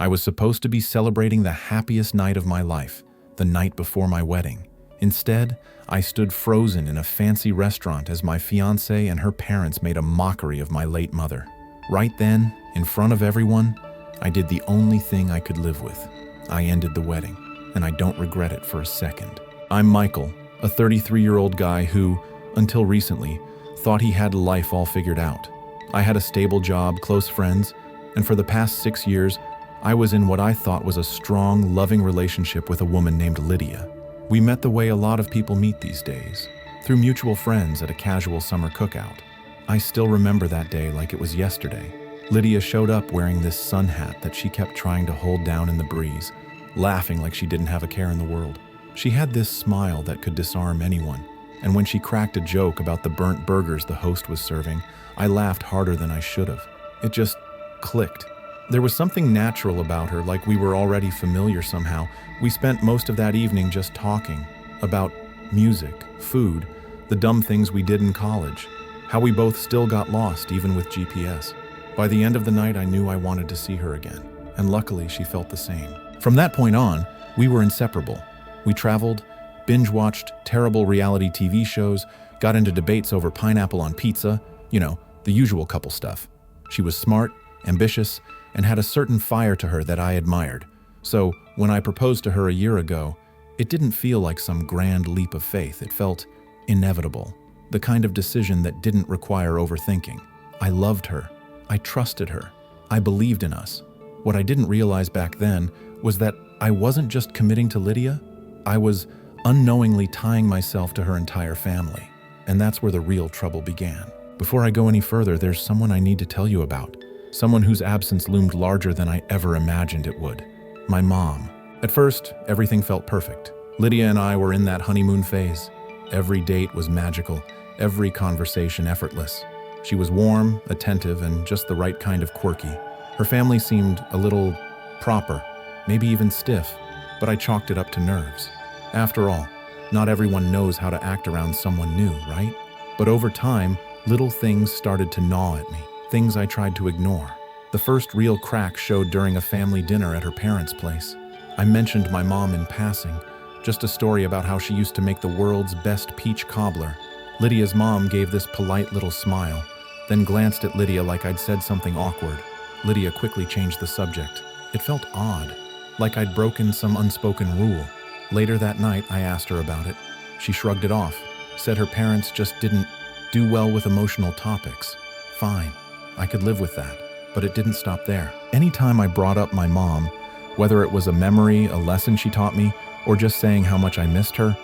I was supposed to be celebrating the happiest night of my life, the night before my wedding. Instead, I stood frozen in a fancy restaurant as my fiancée and her parents made a mockery of my late mother. Right then, in front of everyone, I did the only thing I could live with. I ended the wedding, and I don't regret it for a second. I'm Michael, a 33-year-old guy who, until recently, thought he had life all figured out. I had a stable job, close friends, and for the past 6 years, I was in what I thought was a strong, loving relationship with a woman named Lydia. We met the way a lot of people meet these days, through mutual friends at a casual summer cookout. I still remember that day like it was yesterday. Lydia showed up wearing this sun hat that she kept trying to hold down in the breeze, laughing like she didn't have a care in the world. She had this smile that could disarm anyone, and when she cracked a joke about the burnt burgers the host was serving, I laughed harder than I should have. It just clicked. There was something natural about her, like we were already familiar somehow. We spent most of that evening just talking about music, food, the dumb things we did in college, how we both still got lost even with GPS. By the end of the night, I knew I wanted to see her again, and luckily she felt the same. From that point on, we were inseparable. We traveled, binge-watched terrible reality TV shows, got into debates over pineapple on pizza, the usual couple stuff. She was smart, ambitious, and had a certain fire to her that I admired. So, when I proposed to her a year ago, it didn't feel like some grand leap of faith. It felt inevitable, the kind of decision that didn't require overthinking. I loved her. I trusted her. I believed in us. What I didn't realize back then was that I wasn't just committing to Lydia, I was unknowingly tying myself to her entire family. And that's where the real trouble began. Before I go any further, there's someone I need to tell you about. Someone whose absence loomed larger than I ever imagined it would. My mom. At first, everything felt perfect. Lydia and I were in that honeymoon phase. Every date was magical, every conversation effortless. She was warm, attentive, and just the right kind of quirky. Her family seemed a little proper, maybe even stiff, but I chalked it up to nerves. After all, not everyone knows how to act around someone new, right? But over time, little things started to gnaw at me. Things I tried to ignore. The first real crack showed during a family dinner at her parents' place. I mentioned my mom in passing, just a story about how she used to make the world's best peach cobbler. Lydia's mom gave this polite little smile, then glanced at Lydia like I'd said something awkward. Lydia quickly changed the subject. It felt odd, like I'd broken some unspoken rule. Later that night, I asked her about it. She shrugged it off, said her parents just didn't do well with emotional topics. Fine. I could live with that, but it didn't stop there. Anytime I brought up my mom, whether it was a memory, a lesson she taught me, or just saying how much I missed her,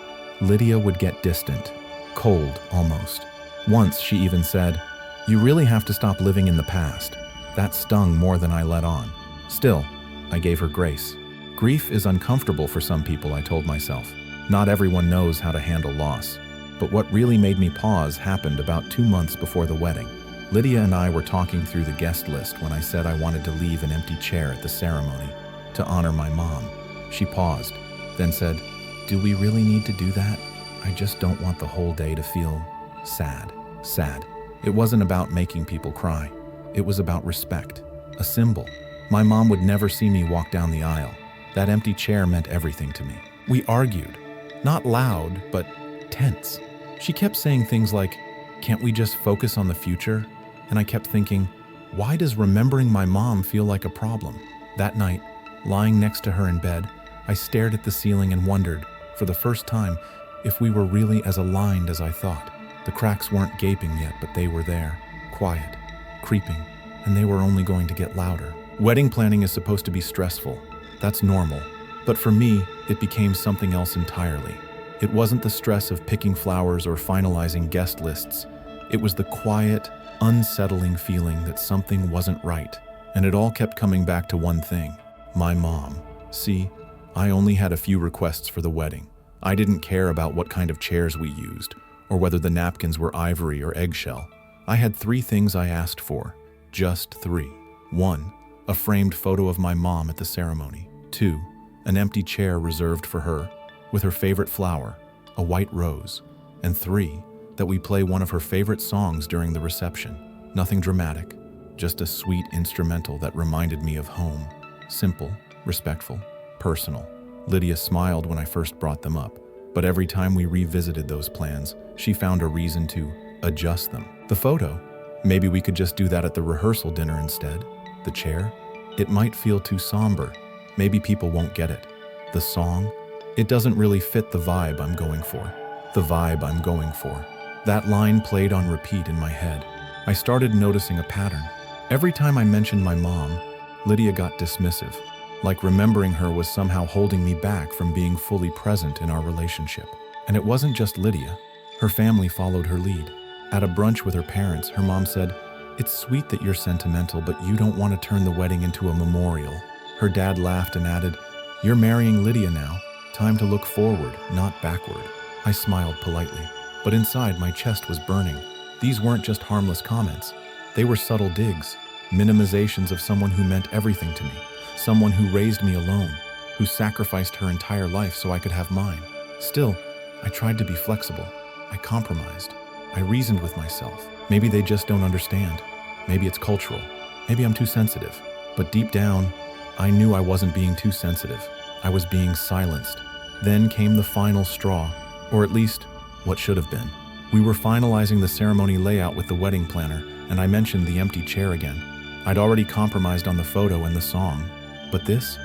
Lydia would get distant, cold almost. Once she even said, "You really have to stop living in the past." That stung more than I let on. Still, I gave her grace. Grief is uncomfortable for some people, I told myself. Not everyone knows how to handle loss. But what really made me pause happened about 2 months before the wedding. Lydia and I were talking through the guest list when I said I wanted to leave an empty chair at the ceremony to honor my mom. She paused, then said, "Do we really need to do that? I just don't want the whole day to feel sad." Sad. It wasn't about making people cry. It was about respect, a symbol. My mom would never see me walk down the aisle. That empty chair meant everything to me. We argued, not loud, but tense. She kept saying things like, "Can't we just focus on the future?" And I kept thinking, why does remembering my mom feel like a problem? That night, lying next to her in bed, I stared at the ceiling and wondered, for the first time, if we were really as aligned as I thought. The cracks weren't gaping yet, but they were there, quiet, creeping, and they were only going to get louder. Wedding planning is supposed to be stressful. That's normal. But for me, it became something else entirely. It wasn't the stress of picking flowers or finalizing guest lists. It was the quiet, unsettling feeling that something wasn't right. And it all kept coming back to one thing: my mom. See, I only had a few requests for the wedding. I didn't care about what kind of chairs we used, or whether the napkins were ivory or eggshell. I had 3 things I asked for. Just 3. 1, a framed photo of my mom at the ceremony. 2, an empty chair reserved for her, with her favorite flower, a white rose. And 3, that we play one of her favorite songs during the reception. Nothing dramatic, just a sweet instrumental that reminded me of home. simple, respectful, personal. Lydia smiled when I first brought them up, but every time we revisited those plans, she found a reason to adjust them. The photo, maybe we could just do that at the rehearsal dinner instead. The chair, it might feel too somber. Maybe people won't get it. The song, it doesn't really fit the vibe I'm going for. The vibe I'm going for. That line played on repeat in my head. I started noticing a pattern. Every time I mentioned my mom, Lydia got dismissive, like remembering her was somehow holding me back from being fully present in our relationship. And it wasn't just Lydia. Her family followed her lead. At a brunch with her parents, her mom said, "It's sweet that you're sentimental, but you don't want to turn the wedding into a memorial." Her dad laughed and added, "You're marrying Lydia now. Time to look forward, not backward." I smiled politely, but inside my chest was burning. These weren't just harmless comments. They were subtle digs, minimizations of someone who meant everything to me, someone who raised me alone, who sacrificed her entire life so I could have mine. Still, I tried to be flexible. I compromised. I reasoned with myself. Maybe they just don't understand. Maybe it's cultural. Maybe I'm too sensitive. But deep down, I knew I wasn't being too sensitive. I was being silenced. Then came the final straw, or at least, what should have been. We were finalizing the ceremony layout with the wedding planner, and I mentioned the empty chair again. I'd already compromised on the photo and the song, but this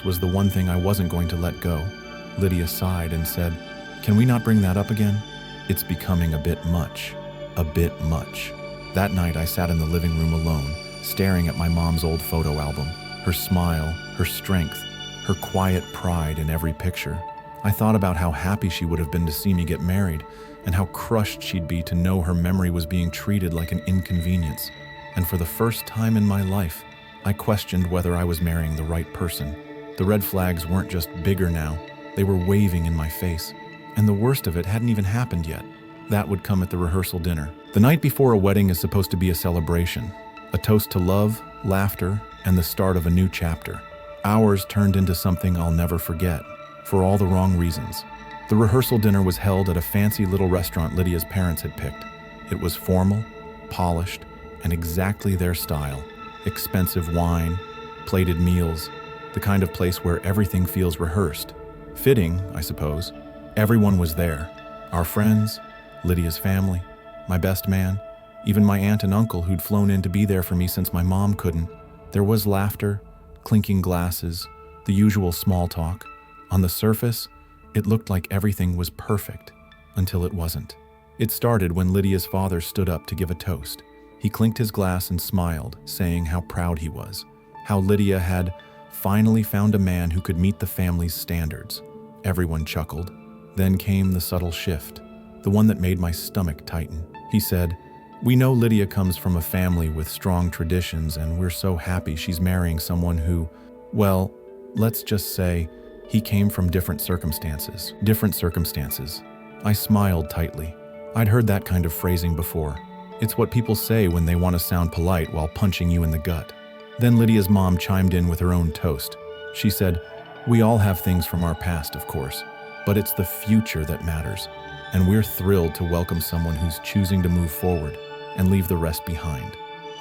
was the one thing I wasn't going to let go. Lydia sighed and said, "Can we not bring that up again? It's becoming a bit much. A bit much." That night I sat in the living room alone, staring at my mom's old photo album, her smile, her strength, her quiet pride in every picture. I thought about how happy she would have been to see me get married, and how crushed she'd be to know her memory was being treated like an inconvenience. And for the first time in my life, I questioned whether I was marrying the right person. The red flags weren't just bigger now, they were waving in my face. And the worst of it hadn't even happened yet. That would come at the rehearsal dinner. The night before a wedding is supposed to be a celebration, a toast to love, laughter, and the start of a new chapter. Ours turned into something I'll never forget, for all the wrong reasons. The rehearsal dinner was held at a fancy little restaurant Lydia's parents had picked. It was formal, polished, and exactly their style. Expensive wine, plated meals, the kind of place where everything feels rehearsed. Fitting, I suppose. Everyone was there. Our friends, Lydia's family, my best man, even my aunt and uncle who'd flown in to be there for me since my mom couldn't. There was laughter, clinking glasses, the usual small talk. On the surface, it looked like everything was perfect, until it wasn't. It started when Lydia's father stood up to give a toast. He clinked his glass and smiled, saying how proud he was, how Lydia had finally found a man who could meet the family's standards. Everyone chuckled. Then came the subtle shift, the one that made my stomach tighten. He said, "We know Lydia comes from a family with strong traditions, and we're so happy she's marrying someone who, well, let's just say, he came from different circumstances." Different circumstances. I smiled tightly. I'd heard that kind of phrasing before. It's what people say when they want to sound polite while punching you in the gut. Then Lydia's mom chimed in with her own toast. She said, "We all have things from our past, of course, but it's the future that matters, and we're thrilled to welcome someone who's choosing to move forward and leave the rest behind."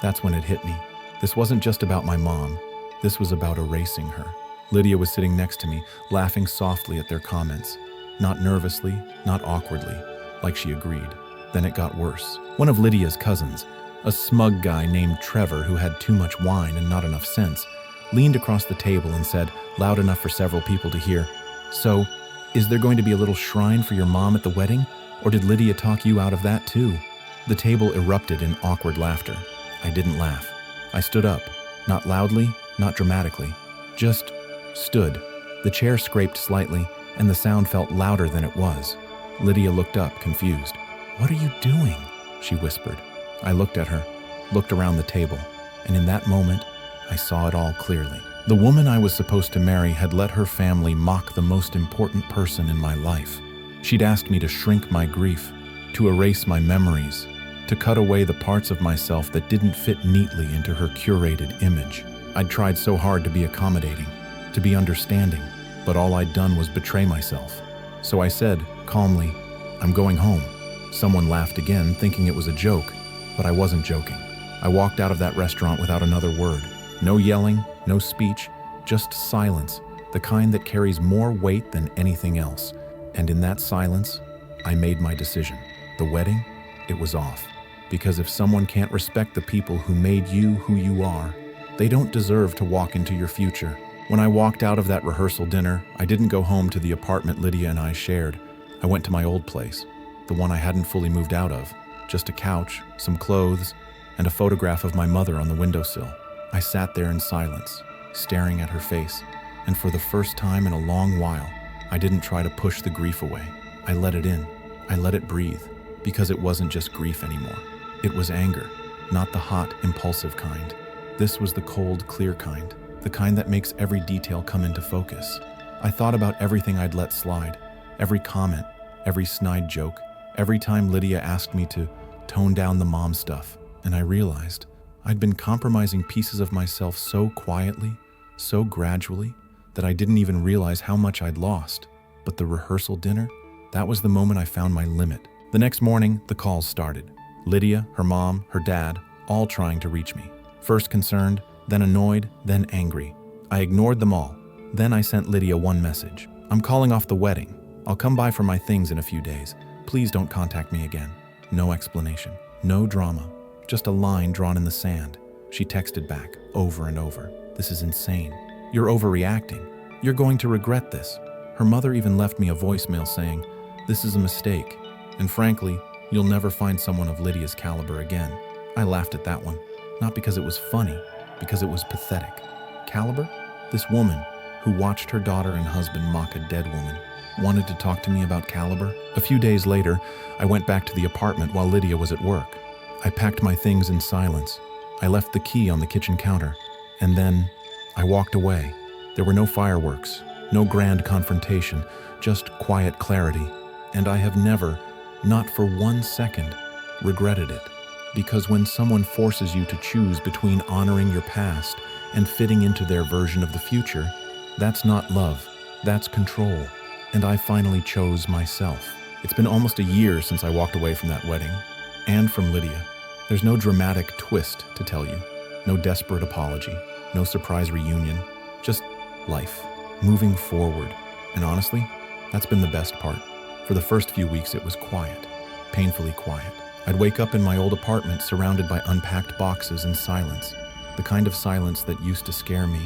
That's when it hit me. This wasn't just about my mom. This was about erasing her. Lydia was sitting next to me, laughing softly at their comments. Not nervously, not awkwardly, like she agreed. Then it got worse. One of Lydia's cousins, a smug guy named Trevor who had too much wine and not enough sense, leaned across the table and said, loud enough for several people to hear, "So, is there going to be a little shrine for your mom at the wedding? Or did Lydia talk you out of that too?" The table erupted in awkward laughter. I didn't laugh. I stood up, not loudly, not dramatically, just stood. The chair scraped slightly, and the sound felt louder than it was. Lydia looked up, confused. "What are you doing?" she whispered. I looked at her, looked around the table, and in that moment, I saw it all clearly. The woman I was supposed to marry had let her family mock the most important person in my life. She'd asked me to shrink my grief, to erase my memories, to cut away the parts of myself that didn't fit neatly into her curated image. I'd tried so hard to be accommodating, to be understanding, but all I'd done was betray myself. So I said, calmly, "I'm going home." Someone laughed again, thinking it was a joke, but I wasn't joking. I walked out of that restaurant without another word. No yelling, no speech, Just silence, the kind that carries more weight than anything else. And in that silence, I made my decision. The wedding, it was off. Because if someone can't respect the people who made you who you are, they don't deserve to walk into your future. When I walked out of that rehearsal dinner, I didn't go home to the apartment Lydia and I shared. I went to my old place, the one I hadn't fully moved out of. Just a couch, some clothes, and a photograph of my mother on the windowsill. I sat there in silence, staring at her face, and for the first time in a long while, I didn't try to push the grief away. I let it in. I let it breathe, because it wasn't just grief anymore. It was anger, not the hot, impulsive kind. This was the cold, clear kind, the kind that makes every detail come into focus. I thought about everything I'd let slide, every comment, every snide joke, every time Lydia asked me to tone down the mom stuff, and I realized I'd been compromising pieces of myself so quietly, so gradually, that I didn't even realize how much I'd lost. But the rehearsal dinner, that was the moment I found my limit. The next morning, the calls started. Lydia, her mom, her dad, all trying to reach me. First concerned, then annoyed, then angry. I ignored them all. Then I sent Lydia one message. "I'm calling off the wedding. I'll come by for my things in a few days. Please don't contact me again." No explanation, no drama, just a line drawn in the sand. She texted back over and over. "This is insane. You're overreacting. You're going to regret this." Her mother even left me a voicemail saying, "This is a mistake. And frankly, you'll never find someone of Lydia's caliber again." I laughed at that one, not because it was funny, because it was pathetic. Caliber? This woman, who watched her daughter and husband mock a dead woman, wanted to talk to me about caliber? A few days later, I went back to the apartment while Lydia was at work. I packed my things in silence. I left the key on the kitchen counter. And then, I walked away. There were no fireworks, no grand confrontation, just quiet clarity. And I have never, not for 1 second, regretted it. Because when someone forces you to choose between honoring your past and fitting into their version of the future, that's not love, that's control. And I finally chose myself. It's been almost a year since I walked away from that wedding, and from Lydia. There's no dramatic twist to tell you, no desperate apology, no surprise reunion, just life, moving forward. And honestly, that's been the best part. For the first few weeks, it was quiet, painfully quiet. I'd wake up in my old apartment surrounded by unpacked boxes and silence, the kind of silence that used to scare me,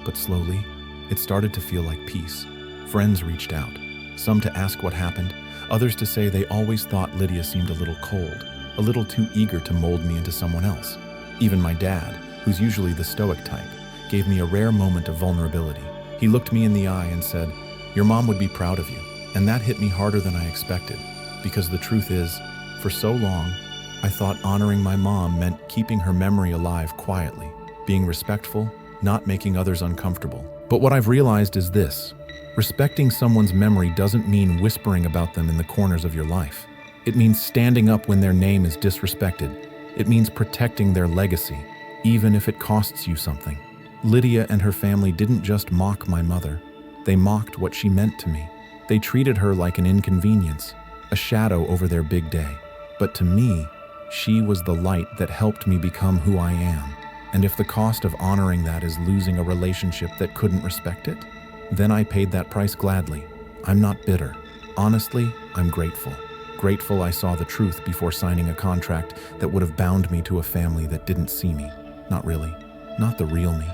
but slowly, it started to feel like peace. Friends reached out, some to ask what happened, others to say they always thought Lydia seemed a little cold, a little too eager to mold me into someone else. Even my dad, who's usually the stoic type, gave me a rare moment of vulnerability. He looked me in the eye and said, "Your mom would be proud of you." And that hit me harder than I expected, because the truth is, for so long, I thought honoring my mom meant keeping her memory alive quietly, being respectful, not making others uncomfortable. But what I've realized is this: respecting someone's memory doesn't mean whispering about them in the corners of your life. It means standing up when their name is disrespected. It means protecting their legacy, even if it costs you something. Lydia and her family didn't just mock my mother. They mocked what she meant to me. They treated her like an inconvenience, a shadow over their big day. But to me, she was the light that helped me become who I am. And if the cost of honoring that is losing a relationship that couldn't respect it, then I paid that price gladly. I'm not bitter. Honestly, I'm grateful. Grateful I saw the truth before signing a contract that would have bound me to a family that didn't see me. Not really. Not the real me.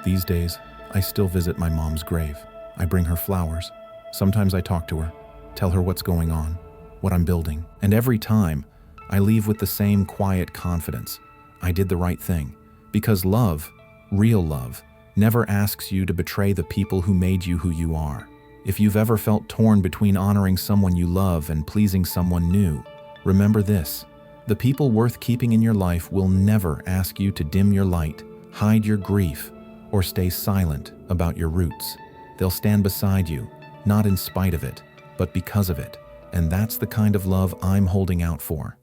These days, I still visit my mom's grave. I bring her flowers. Sometimes I talk to her, tell her what's going on, what I'm building. And every time, I leave with the same quiet confidence. I did the right thing. Because love, real love, never asks you to betray the people who made you who you are. If you've ever felt torn between honoring someone you love and pleasing someone new, remember this: the people worth keeping in your life will never ask you to dim your light, hide your grief, or stay silent about your roots. They'll stand beside you, not in spite of it, but because of it. And that's the kind of love I'm holding out for.